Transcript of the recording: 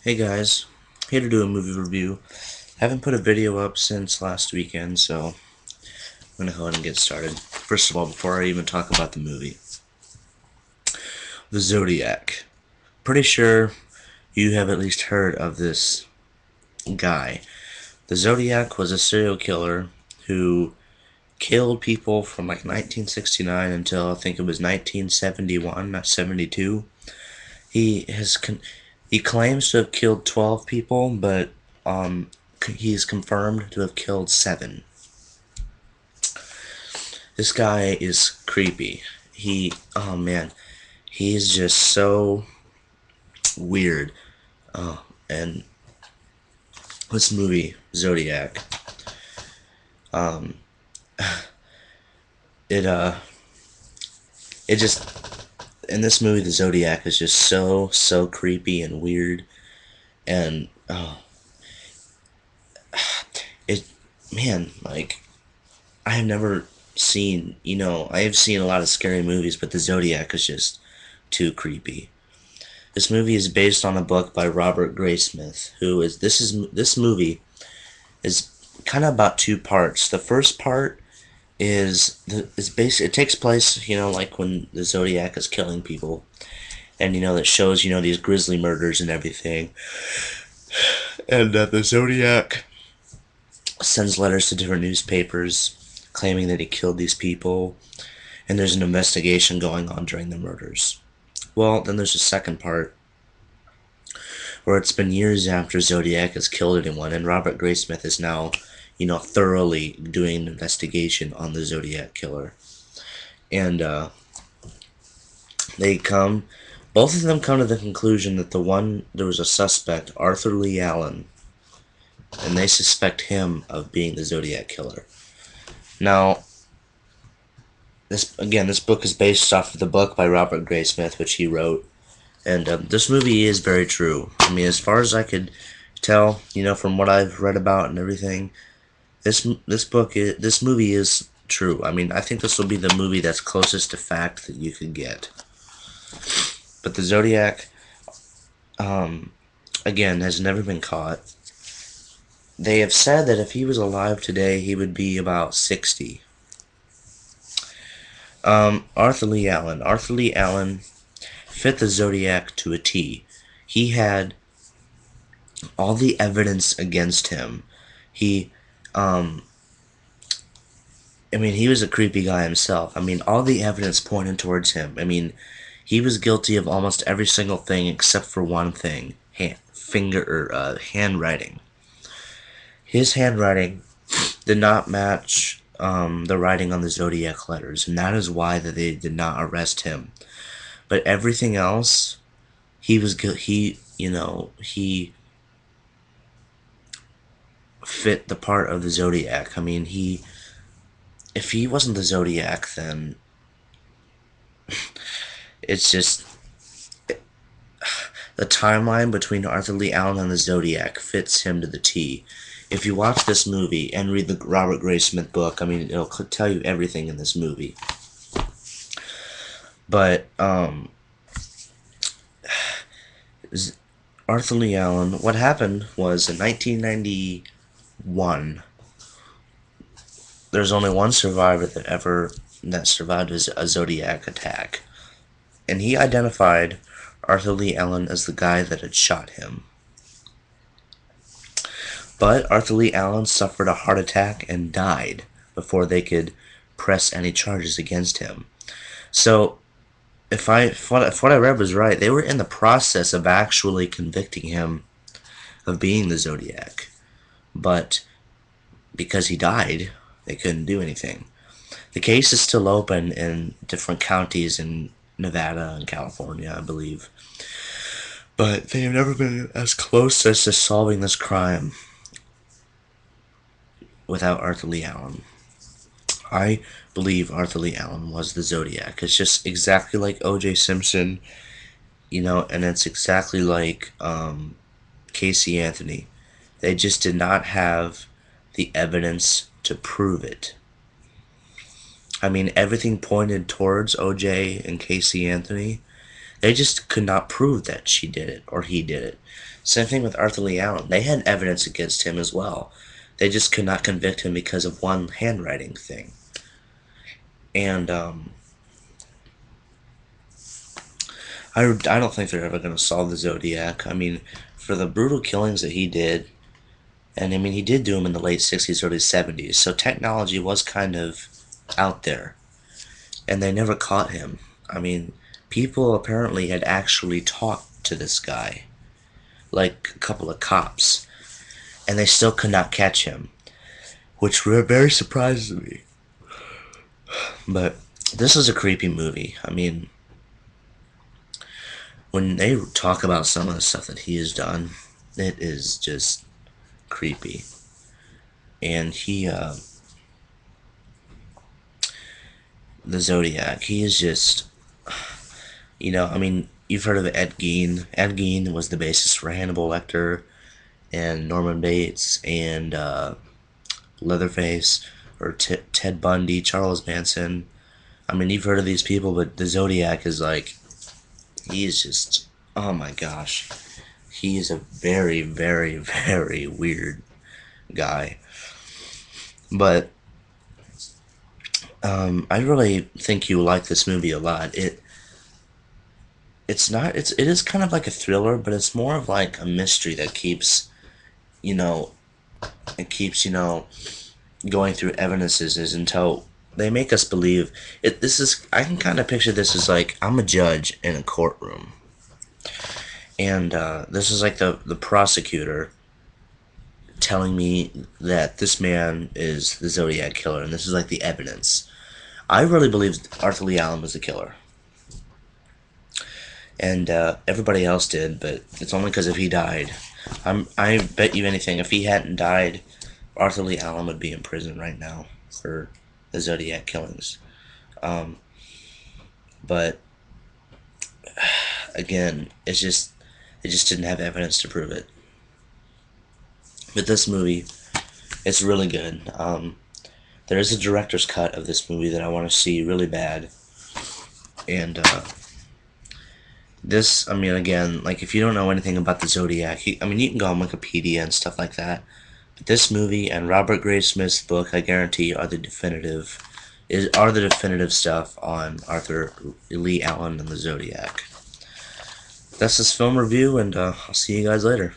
Hey guys, here to do a movie review. Haven't put a video up since last weekend, so I'm gonna go ahead and get started. First of all, before I even talk about the movie, the Zodiac. Pretty sure you have at least heard of this guy. The Zodiac was a serial killer who killed people from like 1969 until I think it was 1971, not 72. He has he claims to have killed 12 people, but um, he is confirmed to have killed 7. This guy is creepy. Oh man, he's just so weird. And this movie, Zodiac, um, it it just in this movie, the Zodiac is just so creepy and weird, and it, man, like I have never seen, I have seen a lot of scary movies, but the Zodiac is just too creepy. This movie is based on a book by Robert Graysmith, who is this movie is kind of about two parts. The first part it takes place, like when the Zodiac is killing people, and that shows these grisly murders and everything, and the Zodiac sends letters to different newspapers claiming that he killed these people, and there's an investigation going on during the murders. Well, then there's a second part where it's been years after Zodiac has killed anyone, and Robert Graysmith is now, thoroughly doing an investigation on the Zodiac killer. And they come, both of them come to the conclusion that there was a suspect, Arthur Lee Allen, and they suspect him of being the Zodiac killer. Now, this book is based off of the book by Robert Graysmith, which he wrote, and this movie is very true. I mean, as far as I could tell, from what I've read about and everything, this movie is true. I mean, I think this will be the movie that's closest to fact that you could get. But the Zodiac, again, has never been caught. They have said that if he was alive today, he would be about 60. Arthur Lee Allen. Arthur Lee Allen fit the Zodiac to a T. He had all the evidence against him. He was a creepy guy himself. I mean, all the evidence pointed towards him. I mean, he was guilty of almost every single thing except for one thing: handwriting. His handwriting did not match the writing on the Zodiac letters, and that is why that they did not arrest him. But everything else, he fit the part of the Zodiac. I mean, if he wasn't the Zodiac, then it's just the timeline between Arthur Lee Allen and the Zodiac fits him to the T. If you watch this movie and read the Robert Graysmith book, I mean, it'll tell you everything in this movie. But Arthur Lee Allen, what happened was in 1991, there's only one survivor that survived a Zodiac attack, and he identified Arthur Lee Allen as the guy that had shot him. But Arthur Lee Allen suffered a heart attack and died before they could press any charges against him. So, if what I read was right, they were in the process of actually convicting him of being the Zodiac. But because he died, they couldn't do anything. The case is still open in different counties in Nevada and California, I believe. But they have never been as close as to solving this crime without Arthur Lee Allen. I believe Arthur Lee Allen was the Zodiac. It's just exactly like O.J. Simpson, and it's exactly like Casey Anthony. They just did not have the evidence to prove it. I mean, everything pointed towards O.J. and Casey Anthony. They just could not prove that she did it or he did it. Same thing with Arthur Lee Allen. They had evidence against him as well. They just could not convict him because of one handwriting thing. And I don't think they're ever going to solve the Zodiac. I mean, for the brutal killings that he did, and I mean, he did do them in the late 60s, early 70s, so technology was kind of out there. And they never caught him. I mean, people apparently had actually talked to this guy, like a couple of cops, and they still could not catch him, which very surprises me. But this is a creepy movie. I mean, when they talk about some of the stuff that he has done, it is just creepy. And the Zodiac, he is just, I mean, you've heard of Ed Gein. Ed Gein was the basis for Hannibal Lecter and Norman Bates and Leatherface, or Ted Bundy, Charles Manson. I mean, you've heard of these people, but the Zodiac is like, he is just, oh my gosh. He is a very, very, very weird guy. But I really think you will like this movie a lot. It is kind of like a thriller, but it's more of like a mystery that keeps, going through evidences until they make us believe it. I can kind of picture this as like, I'm a judge in a courtroom, and this is like the prosecutor telling me that this man is the Zodiac killer, and this is like the evidence. I really believe Arthur Lee Allen was the killer, and everybody else did, but it's only because if he died. I bet you anything, if he hadn't died, Arthur Lee Allen would be in prison right now for the Zodiac killings. But again, it just didn't have evidence to prove it. But this movie, it's really good. There is a director's cut of this movie that I want to see really bad. And this, I mean, again, like, if you don't know anything about the Zodiac, you can go on Wikipedia and stuff like that. But this movie and Robert Graysmith's book, I guarantee, are the definitive stuff on Arthur Lee Allen and the Zodiac. That's this film review, and I'll see you guys later.